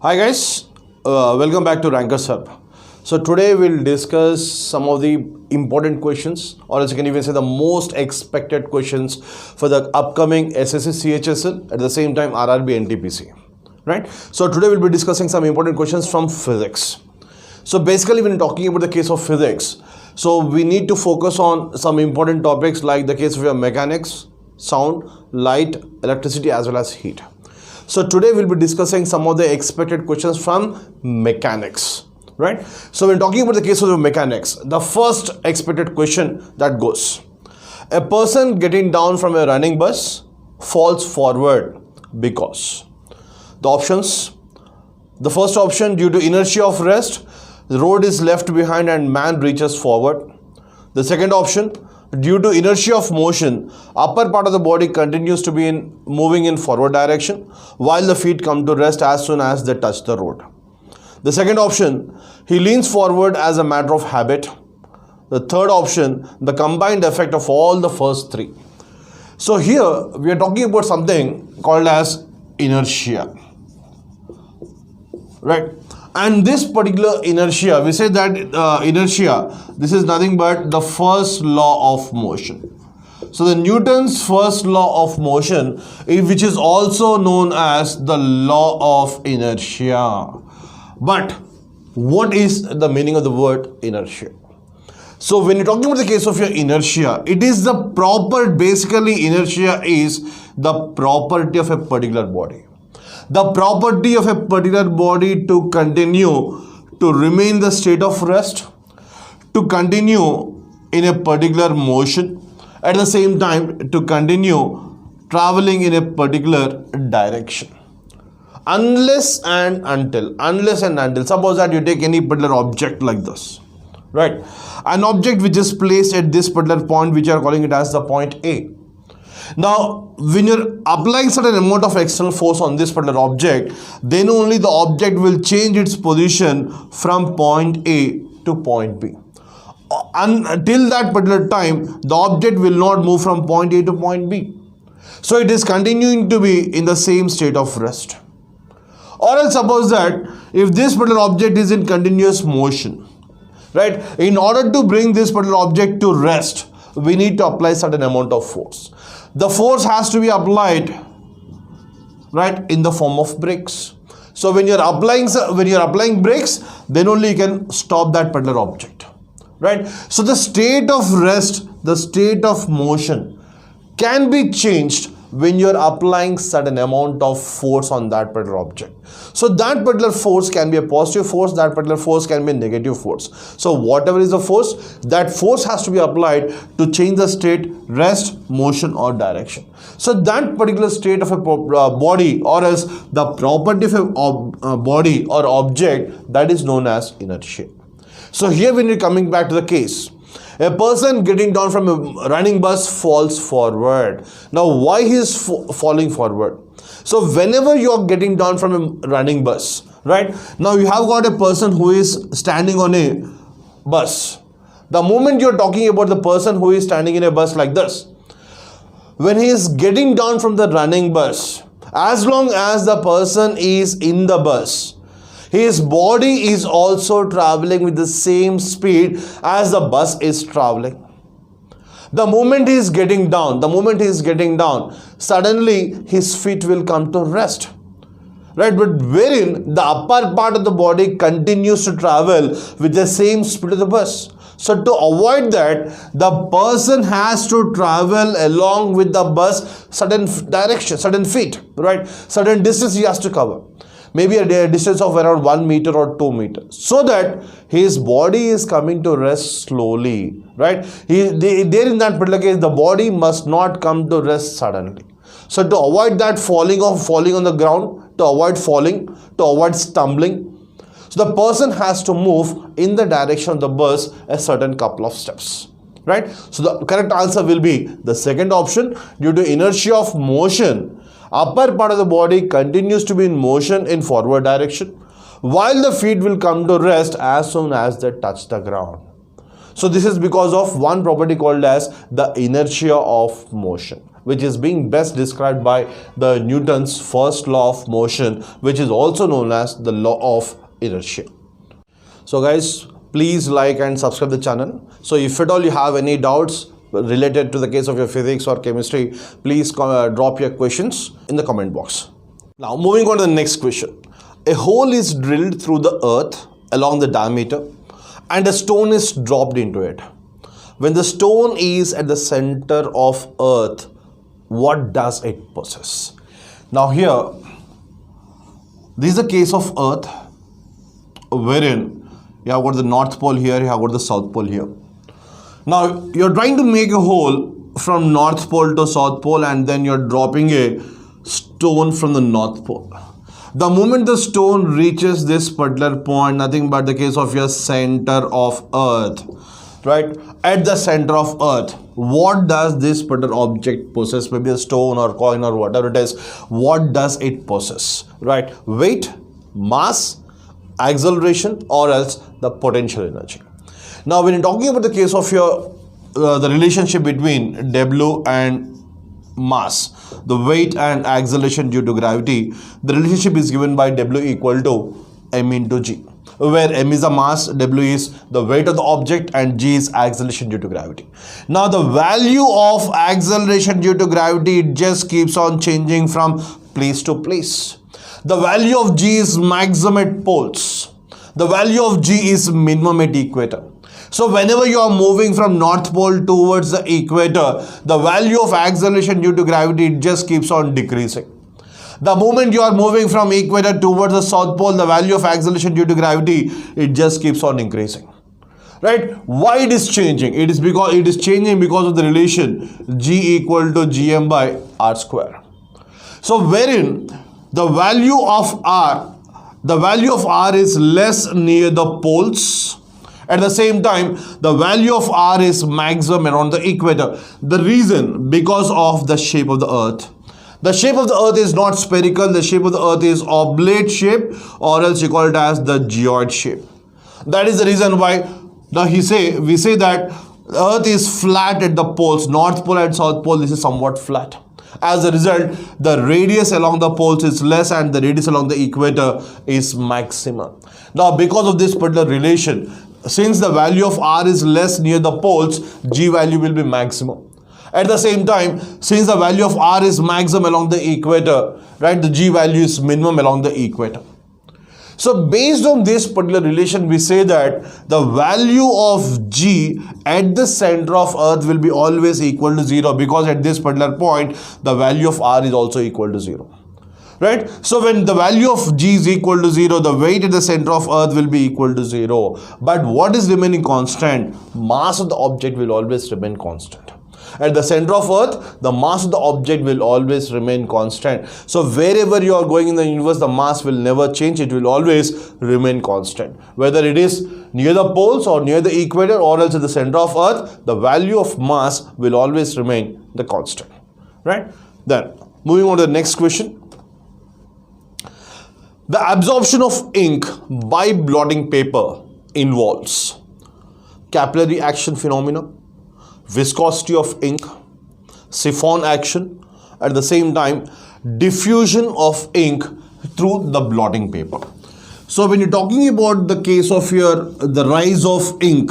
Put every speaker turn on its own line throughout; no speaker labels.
Hi guys, welcome back to Rankers Hub. So today we'll discuss some of the important questions, or as you can even say the most expected questions for the upcoming SSC CHSL, at the same time RRB NTPC. Right? So today we'll be discussing some important questions from physics. So basically when talking about the case of physics, so we need to focus on some important topics like the case of your mechanics, sound, light, electricity as well as heat. So today we'll be discussing some of the expected questions from mechanics, right? So when talking about the case of the mechanics, the first expected question that goes, a person getting down from a running bus falls forward because. The options, the first option, due to inertia of rest, the road is left behind and man reaches forward. The second option, due to inertia of motion, upper part of the body continues to be moving in forward direction while the feet come to rest as soon as they touch the road. The second option, he leans forward as a matter of habit. The third option, the combined effect of all the first three. So here we are talking about something called as inertia, right? And this particular inertia, we say that inertia, this is nothing but the first law of motion. So the Newton's first law of motion, which is also known as the law of inertia. But what is the meaning of the word inertia? So when you're talking about the case of your inertia, it is the proper, basically inertia is the property of a particular body. The property of a particular body to continue to remain the state of rest, to continue in a particular motion, at the same time to continue traveling in a particular direction. Unless and until, suppose that you take any particular object like this, right? An object which is placed at this particular point, which are calling it as the point A. Now, when you're applying certain amount of external force on this particular object, then only the object will change its position from point A to point B. Until that particular time, the object will not move from point A to point B. So it is continuing to be in the same state of rest. Or else suppose that if this particular object is in continuous motion, right? In order to bring this particular object to rest, we need to apply certain amount of force. The force has to be applied, right, in the form of brakes. So when you're applying brakes, then only you can stop that particular object, right? So the state of rest, the state of motion can be changed when you're applying certain amount of force on that particular object. So that particular force can be a positive force, that particular force can be a negative force. So whatever is the force, that force has to be applied to change the state, rest, motion or direction. So that particular state of a body, or else the property of a body or object, that is known as inertia. So here when you're coming back to the case, a person getting down from a running bus falls forward. Now why he is falling forward? So whenever you are getting down from a running bus, right? Now you have got a person who is standing on a bus. The moment you're talking about the person who is standing in a bus like this, when he is getting down from the running bus, as long as the person is in the bus, his body is also traveling with the same speed as the bus is traveling. The moment he is getting down, suddenly his feet will come to rest, right? But wherein the upper part of the body continues to travel with the same speed of the bus. So to avoid that, the person has to travel along with the bus certain direction, certain feet, right? Certain distance he has to cover. Maybe a distance of around 1 meter or 2 meters, so that his body is coming to rest slowly, right? There in that particular case, the body must not come to rest suddenly. So to avoid that falling on the ground, to avoid falling, to avoid stumbling, so the person has to move in the direction of the bus a certain couple of steps, right? So the correct answer will be the second option. Due to inertia of motion, upper part of the body continues to be in motion in forward direction, while the feet will come to rest as soon as they touch the ground. So this is because of one property called as the inertia of motion, which is being best described by the Newton's first law of motion, which is also known as the law of inertia. So guys, please like and subscribe the channel. So if at all you have any doubts related to the case of your physics or chemistry, please drop your questions in the comment box. Now moving on to the next question. A hole is drilled through the earth along the diameter and a stone is dropped into it. When the stone is at the center of earth, what does it possess? Now here, this is the case of earth wherein you have got the north pole here, you have got the south pole here. Now you're trying to make a hole from north pole to south pole and then you're dropping a stone from the north pole. The moment the stone reaches this particular point, nothing but the case of your center of earth, right? At the center of earth, what does this particular object possess? Maybe a stone or coin or whatever it is. What does it possess, right? Weight, mass, acceleration, or else the potential energy. Now when you're talking about the case of your the relationship between W and mass, the weight and acceleration due to gravity, the relationship is given by W equal to m into g, where m is the mass, W is the weight of the object, and g is acceleration due to gravity. Now the value of acceleration due to gravity, it just keeps on changing from place to place. The value of g is maximum at poles. The value of g is minimum at equator. So whenever you are moving from north pole towards the equator, the value of acceleration due to gravity, it just keeps on decreasing. The moment you are moving from equator towards the south pole, the value of acceleration due to gravity, it just keeps on increasing. Right? Why it is changing? It is changing because of the relation g equal to gm by r square. So wherein the value of r is less near the poles. At the same time, the value of r is maximum around the equator. The reason, because of the shape of the earth. The shape of the earth is not spherical. The shape of the earth is oblate shape, or else you call it as the geoid shape. That is the reason why we say that the earth is flat at the poles, north pole and south pole. This is somewhat flat. As a result, the radius along the poles is less and the radius along the equator is maximum. Now because of this particular relation, since the value of r is less near the poles, g value will be maximum. At the same time, since the value of r is maximum along the equator, right, the g value is minimum along the equator. So based on this particular relation, we say that the value of g at the center of earth will be always equal to 0, because at this particular point, the value of r is also equal to 0. Right? So when the value of g is equal to 0, the weight at the center of earth will be equal to 0. But what is remaining constant? Mass of the object will always remain constant. At the center of earth, the mass of the object will always remain constant. So wherever you are going in the universe, the mass will never change. It will always remain constant. Whether it is near the poles or near the equator or else at the center of earth, the value of mass will always remain the constant. Right? Then moving on to the next question. The absorption of ink by blotting paper involves capillary action phenomena, viscosity of ink, siphon action, at the same time diffusion of ink through the blotting paper. So when you're talking about the case of the rise of ink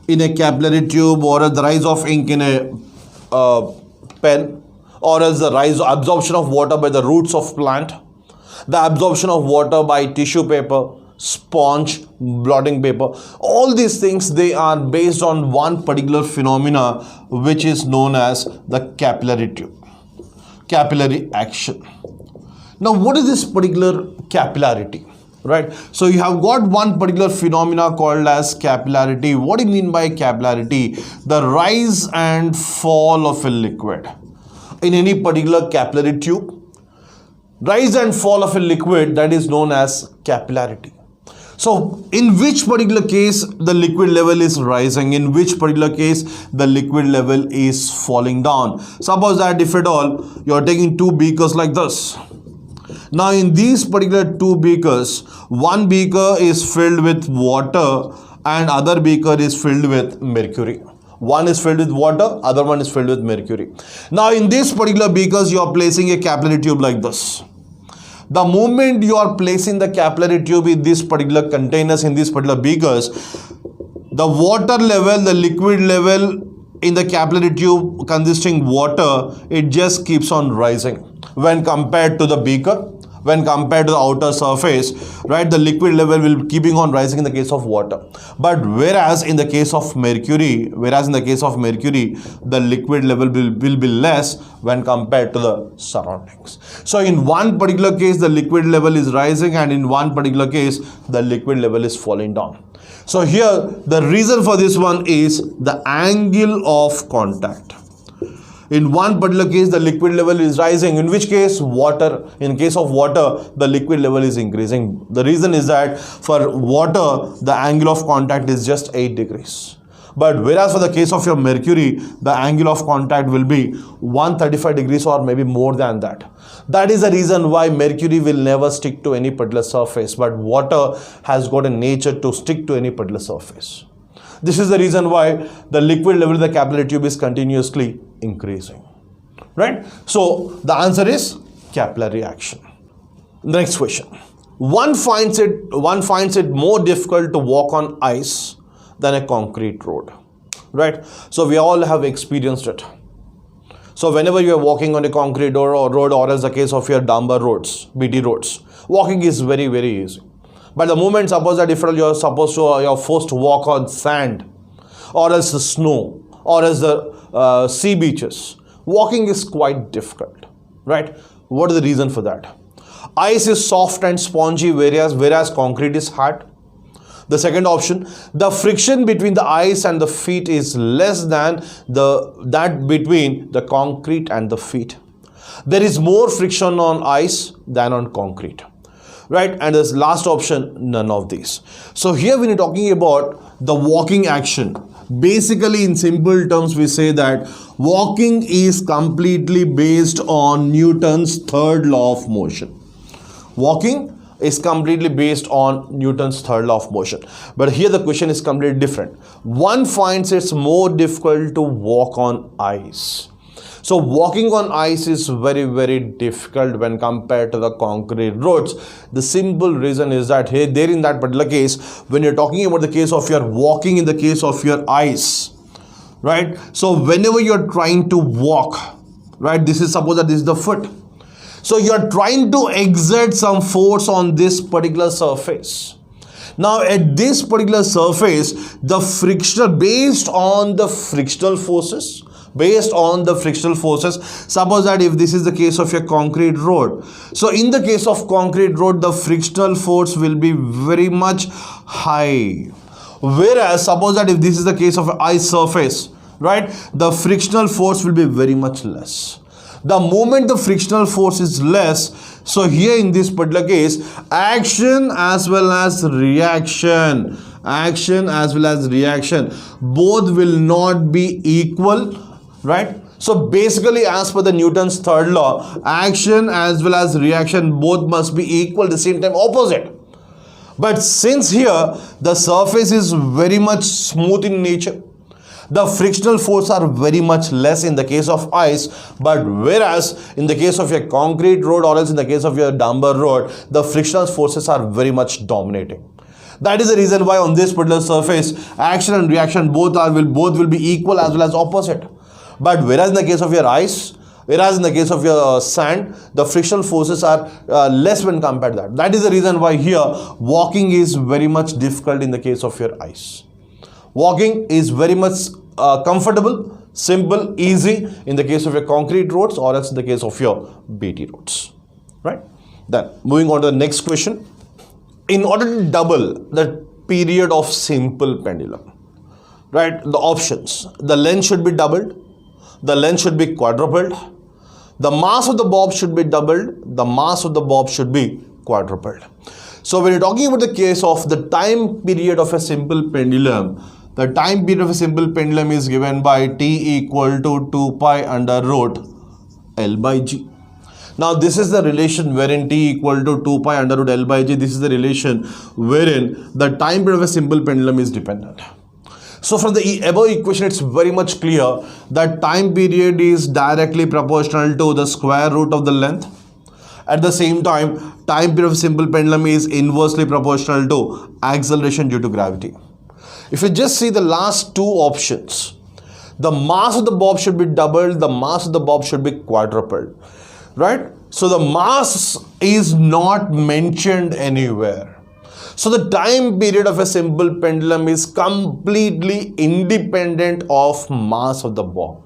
in a capillary tube, or the rise of ink in a pen, or else the rise of absorption of water by the roots of plant, the absorption of water by tissue paper, sponge, blotting paper, all these things, they are based on one particular phenomena which is known as the capillary tube, capillary action. Now what is this particular capillarity? Right, so you have got one particular phenomena called as capillarity. What do you mean by capillarity? The rise and fall of a liquid in any particular capillary tube. Rise and fall of a liquid, that is known as capillarity. So in which particular case the liquid level is rising, in which particular case the liquid level is falling down. Suppose that if at all you are taking two beakers like this. Now in these particular two beakers, one beaker is filled with water and other beaker is filled with mercury. One is filled with water, other one is filled with mercury. Now in this particular beakers, you are placing a capillary tube like this. The moment you are placing the capillary tube in these particular containers, in these particular beakers, the water level, the liquid level in the capillary tube consisting water, it just keeps on rising when compared to the beaker. When compared to the outer surface, right, the liquid level will keeping on rising in the case of water. But whereas in the case of mercury, the liquid level will be less when compared to the surroundings. So in one particular case, the liquid level is rising, and in one particular case, the liquid level is falling down. So here, the reason for this one is the angle of contact. In one particular case, the liquid level is rising, in which case in case of water, the liquid level is increasing. The reason is that for water, the angle of contact is just 8 degrees. But whereas for the case of your mercury, the angle of contact will be 135 degrees or maybe more than that. That is the reason why mercury will never stick to any particular surface, but water has got a nature to stick to any particular surface. This is the reason why the liquid level of the capillary tube is continuously increasing, right? So the answer is capillary action. Next question. One finds it more difficult to walk on ice than a concrete road, right? So we all have experienced it. So whenever you are walking on a concrete road, or as the case of your Dambar roads, BT roads, walking is very, very easy. But the moment, suppose that if you're forced to walk on sand, or as the snow, or as the sea beaches, walking is quite difficult, right? What is the reason for that? Ice is soft and spongy, whereas concrete is hard. The second option, the friction between the ice and the feet is less than that between the concrete and the feet. There is more friction on ice than on concrete, right? And this last option, none of these. So here when you're talking about the walking action, basically in simple terms we say that walking is completely based on Newton's third law of motion. Walking is completely based on Newton's third law of motion. But here the question is completely different. One finds it's more difficult to walk on ice. So walking on ice is very, very difficult when compared to the concrete roads. The simple reason is that here, there in that particular case, when you're talking about the case of your walking in the case of your ice, right? So whenever you're trying to walk, right, this is, suppose that this is the foot. So you're trying to exert some force on this particular surface. Now at this particular surface, the friction based on the frictional forces, suppose that if this is the case of your concrete road, so in the case of concrete road, the frictional force will be very much high, whereas suppose that if this is the case of an ice surface, right, the frictional force will be very much less. The moment the frictional force is less, so here in this particular case, action as well as reaction, both will not be equal, right? So basically, as per the Newton's third law, action as well as reaction both must be equal, at the same time opposite. But since here the surface is very much smooth in nature, the frictional force are very much less in the case of ice, but whereas in the case of your concrete road or else in the case of your Dambar road, the frictional forces are very much dominating. That is the reason why on this particular surface, action and reaction both will be equal as well as opposite. But whereas in the case of your ice, whereas in the case of your sand, the frictional forces are less when compared to that. That is the reason why here walking is very much difficult in the case of your ice. Walking is very much comfortable, simple, easy in the case of your concrete roads or else in the case of your BT roads, right? Then moving on to the next question. In order to double the period of simple pendulum, right, the options, the length should be doubled, the length should be quadrupled, the mass of the bob should be doubled, the mass of the bob should be quadrupled. So when you're talking about the case of the time period of a simple pendulum, the time period of a simple pendulum is given by T equal to 2 pi under root L by G. Now this is the relation wherein t equal to 2 pi under root L by G. This is the relation wherein the time period of a simple pendulum is dependent. So from the above equation, it's very much clear that time period is directly proportional to the square root of the length. At the same time, time period of simple pendulum is inversely proportional to acceleration due to gravity. If you just see the last two options, the mass of the bob should be doubled, the mass of the bob should be quadrupled, right? So the mass is not mentioned anywhere. So the time period of a simple pendulum is completely independent of mass of the bob.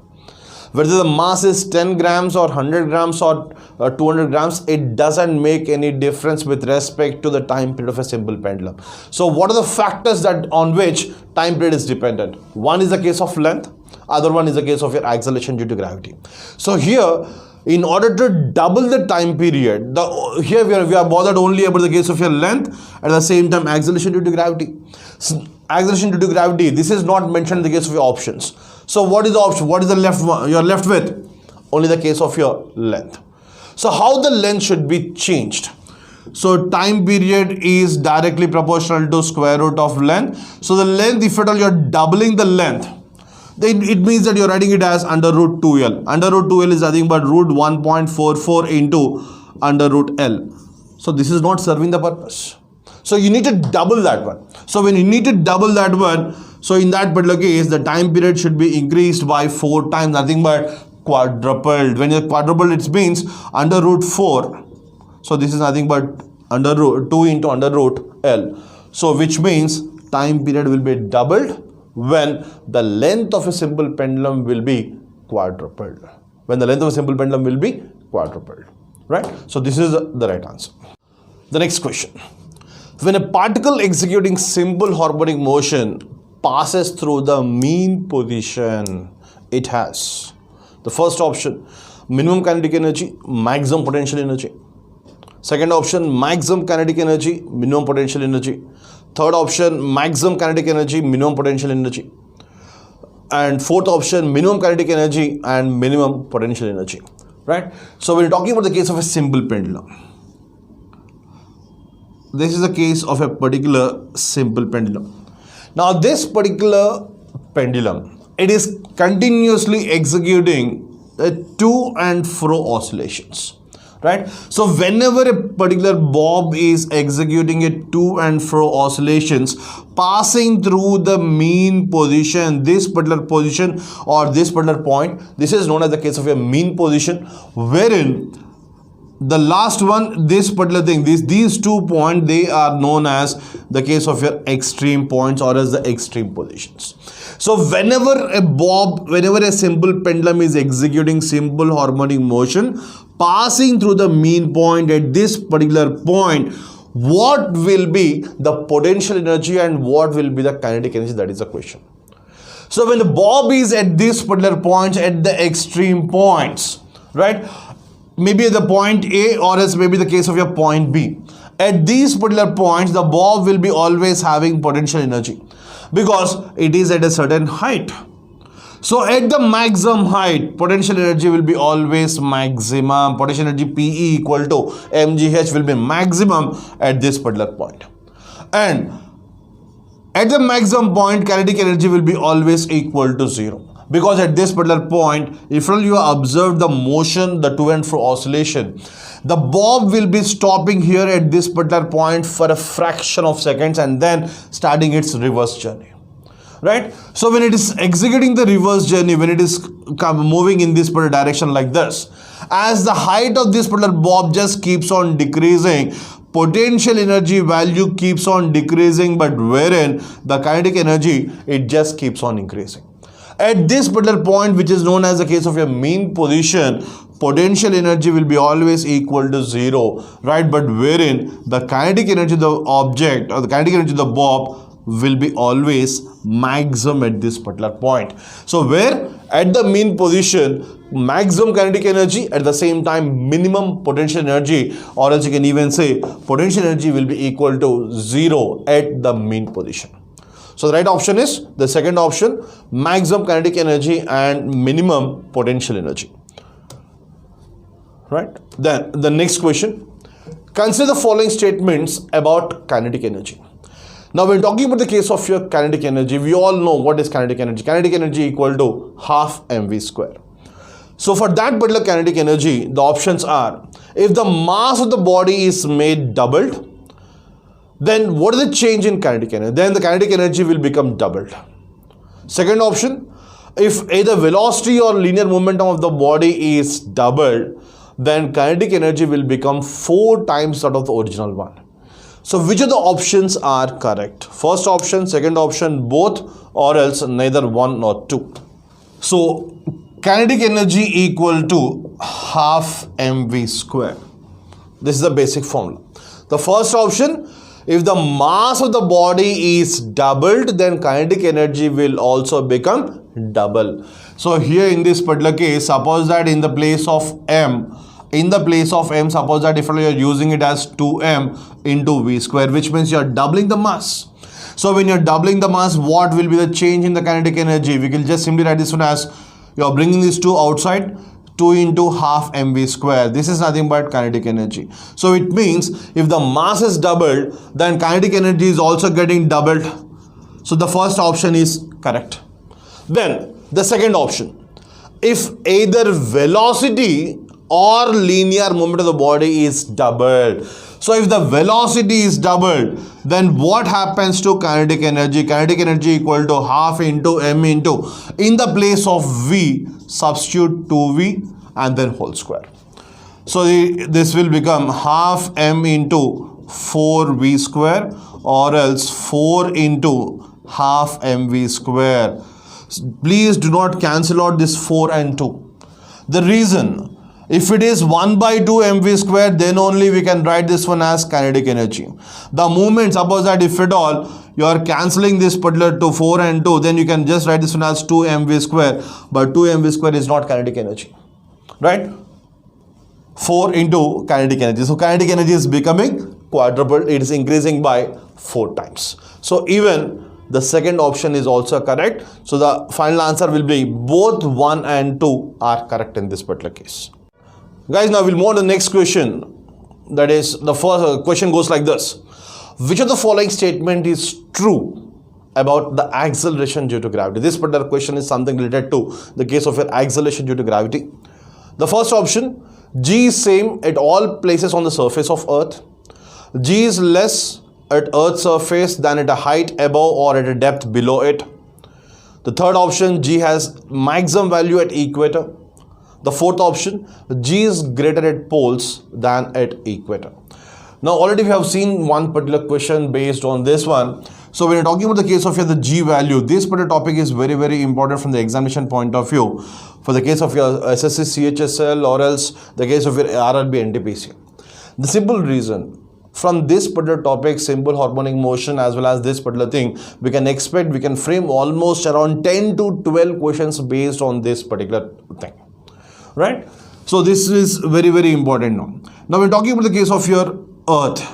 Whether the mass is 10 grams or 100 grams or 200 grams, it doesn't make any difference with respect to the time period of a simple pendulum. So what are the factors that on which time period is dependent? One is the case of length, other one is the case of your acceleration due to gravity. So here, in order to double the time period, here we are bothered only about the case of your length, at the same time acceleration due to gravity. So, acceleration due to gravity, this is not mentioned in the case of your options. So what is the option? What is the left one? You are left with only the case of your length. So how the length should be changed? So time period is directly proportional to square root of length. So the length, if at all you are doubling the length, then it means that you are writing it as under root 2L. Under root 2L is nothing but root 1.44 into under root L. So this is not serving the purpose. So you need to double that one. So when you need to double that one, so in that particular case, the time period should be increased by 4 times, nothing but quadrupled. When you quadruple, it means under root 4. So this is nothing but under root 2 into under root L. So which means time period will be doubled when the length of a simple pendulum will be quadrupled. When the length of a simple pendulum will be quadrupled, right? So this is the right answer. The next question. When a particle executing simple harmonic motion passes through the mean position, it has the first option, minimum kinetic energy, maximum potential energy. Second option, maximum kinetic energy, minimum potential energy. Third option, maximum kinetic energy, minimum potential energy. And fourth option, minimum kinetic energy and minimum potential energy, right? So we're talking about the case of a simple pendulum. This is a case of a particular simple pendulum. Now this particular pendulum, it is continuously executing to and fro oscillations, right? So whenever a particular bob is executing a to and fro oscillations, passing through the mean position, this particular position or this particular point, this is known as the case of a mean position, wherein the last one, this particular thing, these 2 points, they are known as the case of your extreme points or as the extreme positions. So whenever a simple pendulum is executing simple harmonic motion, passing through the mean point at this particular point, what will be the potential energy and what will be the kinetic energy? That is the question. So when the bob is at this particular point, at the extreme points, right? Maybe at the point A or else maybe the case of your point B. At these particular points, the bob will be always having potential energy because it is at a certain height. So at the maximum height, potential energy will be always maximum. Potential energy PE equal to mgh will be maximum at this particular point. And at the maximum point, kinetic energy will be always equal to 0. Because at this particular point, if you observe the motion, the to and fro oscillation, the bob will be stopping here at this particular point for a fraction of seconds and then starting its reverse journey, right? So when it is executing the reverse journey, when it is moving in this particular direction like this, as the height of this particular bob just keeps on decreasing, potential energy value keeps on decreasing, but wherein the kinetic energy, it just keeps on increasing. At this particular point, which is known as the case of your mean position, potential energy will be always equal to 0, right? But wherein the kinetic energy of the object or the kinetic energy of the bob will be always maximum at this particular point. So where at the mean position, maximum kinetic energy, at the same time minimum potential energy, or else you can even say potential energy will be equal to 0 at the mean position. So the right option is the second option, maximum kinetic energy and minimum potential energy. Right? right? Then the next question, consider the following statements about kinetic energy. Now when talking about the case of your kinetic energy, we all know what is kinetic energy. Kinetic energy equal to half mv square. So for that particular kinetic energy, the options are, if the mass of the body is made doubled, then what is the change in kinetic energy? Then the kinetic energy will become doubled. Second option, if either velocity or linear momentum of the body is doubled, then kinetic energy will become 4 times that of the original one. So which of the options are correct? First option, second option, both, or else neither one nor two. So kinetic energy equal to half mv square. This is the basic formula. The first option, if the mass of the body is doubled, then kinetic energy will also become double. So here in this particular case, suppose that in the place of m, suppose that if you are using it as 2m into v square, which means you are doubling the mass. So when you are doubling the mass, what will be the change in the kinetic energy? We can just simply write this one as, you are bringing these two outside, 2 into half mv square. This is nothing but kinetic energy. So it means if the mass is doubled, then kinetic energy is also getting doubled. So the first option is correct. Then the second option, if either velocity or linear moment of the body is doubled. So if the velocity is doubled, then what happens to kinetic energy? Kinetic energy equal to half into m into, in the place of v, substitute 2v and then whole square. So this will become half m into 4v square, or else 4 into half mv square. Please do not cancel out this 4 and 2. The reason, if it is 1 by 2 mv square, then only we can write this one as kinetic energy. The moment, suppose that if at all you are cancelling this particular to 4 and 2, then you can just write this one as 2 mv square, but 2 mv square is not kinetic energy, right? 4 into kinetic energy. So kinetic energy is becoming quadruple, it is increasing by 4 times. So even the second option is also correct. So the final answer will be both 1 and 2 are correct in this particular case. Guys, now we'll move on to the next question. That is, the first question goes like this. Which of the following statement is true about the acceleration due to gravity? This particular question is something related to the case of your acceleration due to gravity. The first option, g is same at all places on the surface of Earth. G is less at Earth's surface than at a height above or at a depth below it. The third option, g has maximum value at equator. The fourth option, g is greater at poles than at equator. Now already we have seen one particular question based on this one. So when you're talking about the case of the g value, this particular topic is very, very important from the examination point of view. For the case of your SSC CHSL, or else the case of your RRB NTPC. The simple reason, from this particular topic, simple harmonic motion, as well as this particular thing, we can frame almost around 10 to 12 questions based on this particular thing, right? So this is very, very important now. Now we're talking about the case of your Earth,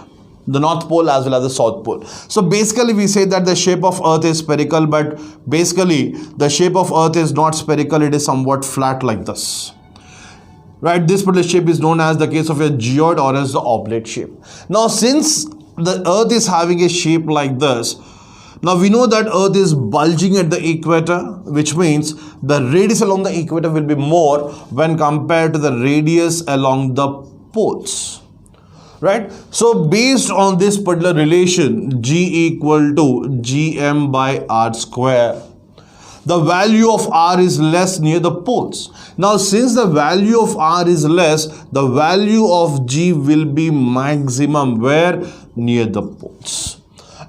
the North Pole as well as the South Pole. So basically we say that the shape of Earth is spherical, but basically the shape of Earth is not spherical, it is somewhat flat like this. Right, this particular shape is known as the case of a geoid, or as the oblate shape. Now since the Earth is having a shape like this, now we know that Earth is bulging at the equator, which means the radius along the equator will be more when compared to the radius along the poles, right? So based on this particular relation, g equal to gm by r square, the value of r is less near the poles. Now since the value of r is less, the value of g will be maximum where? Near the poles.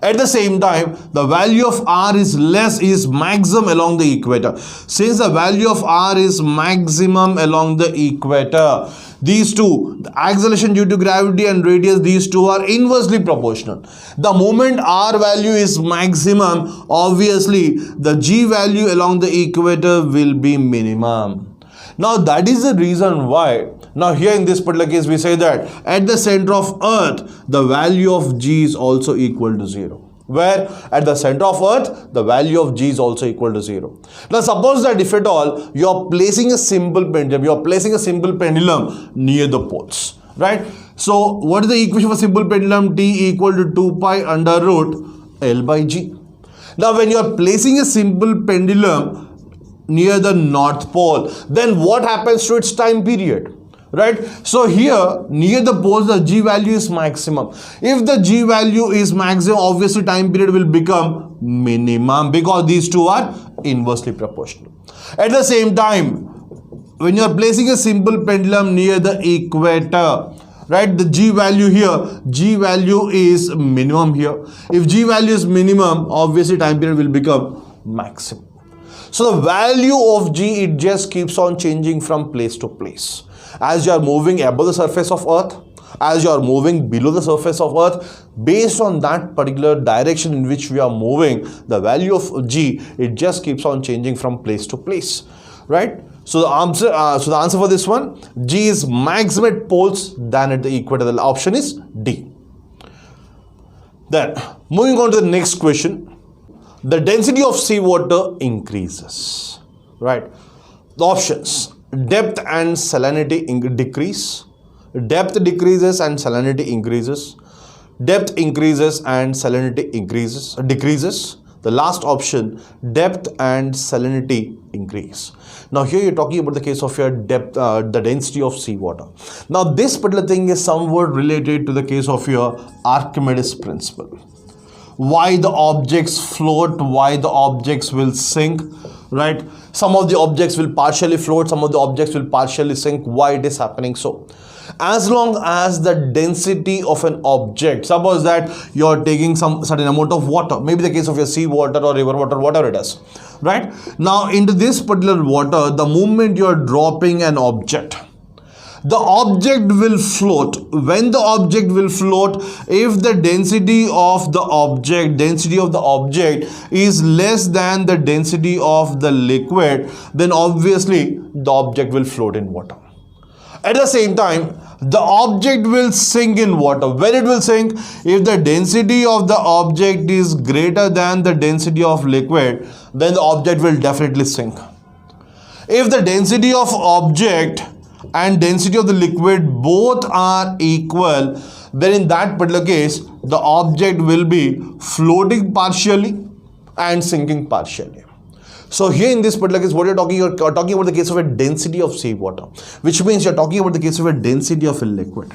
At the same time, the value of r is less is maximum along the equator. Since the value of r is maximum along the equator, these two, the acceleration due to gravity and radius, these two are inversely proportional. The moment r value is maximum, obviously the g value along the equator will be minimum. Now that is the reason why, now here in this particular case we say that at the center of Earth, the value of g is also equal to 0. where at the center of earth the value of G is also equal to 0. Now suppose that if at all you are placing a simple pendulum, near the poles, right? So what is the equation for simple pendulum? T equal to 2 pi under root L by G. Now when you are placing a simple pendulum near the north pole, then what happens to its time period? Right? So here near the poles the G value is maximum. If the G value is maximum, obviously time period will become minimum because these two are inversely proportional. At the same time, when you are placing a simple pendulum near the equator, right, the G value here, G value is minimum here. If G value is minimum, obviously time period will become maximum. So the value of G, it just keeps on changing from place to place. As you are moving above the surface of earth, as you are moving below the surface of earth, based on that particular direction in which we are moving, the value of G, it just keeps on changing from place to place, right? So the answer for this one, G is maximum at poles than at the equator. The option is D. Then moving on to the next question. The density of seawater increases, right? The options: depth and salinity decrease, depth decreases and salinity increases, depth increases and salinity decreases. The last option, depth and salinity increase. Now here you're talking about the case of your depth, the density of seawater. Now this particular thing is somewhat related to the case of your Archimedes principle. Why the objects float, why the objects will sink, right? Some of the objects will partially float, some of the objects will partially sink. Why it is happening so? As long as the density of an object, suppose that you are taking some certain amount of water, maybe the case of your sea water or river water, whatever it is, right? Now into this particular water, the moment you are dropping an object, the object will float. When the object will float, if the density of the object is less than the density of the liquid, then obviously the object will float in water. At the same time, the object will sink in water. When it will sink, if the density of the object is greater than the density of liquid, then the object will definitely sink. If the density of object and density of the liquid both are equal, then in that particular case the object will be floating partially and sinking partially. So here in this particular case, what you're talking about the case of a density of seawater, which means you're talking about the case of a density of a liquid.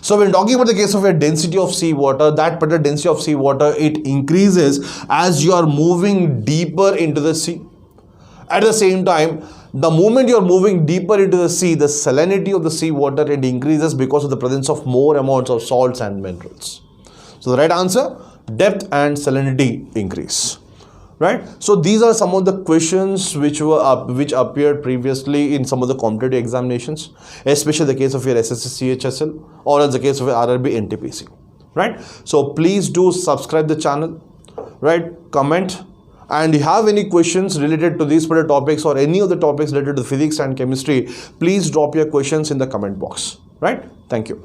So when talking about the case of a density of seawater, that particular density of seawater, it increases as you are moving deeper into the sea. At the same time, the moment you are moving deeper into the sea, the salinity of the seawater, it increases because of the presence of more amounts of salts and minerals. So the right answer, depth and salinity increase, right? So these are some of the questions which appeared previously in some of the competitive examinations, especially the case of your SSC CHSL or as the case of your RRB NTPC, right? So please do subscribe the channel, right? Comment. And if you have any questions related to these particular topics or any of the topics related to physics and chemistry, please drop your questions in the comment box, right? Thank you.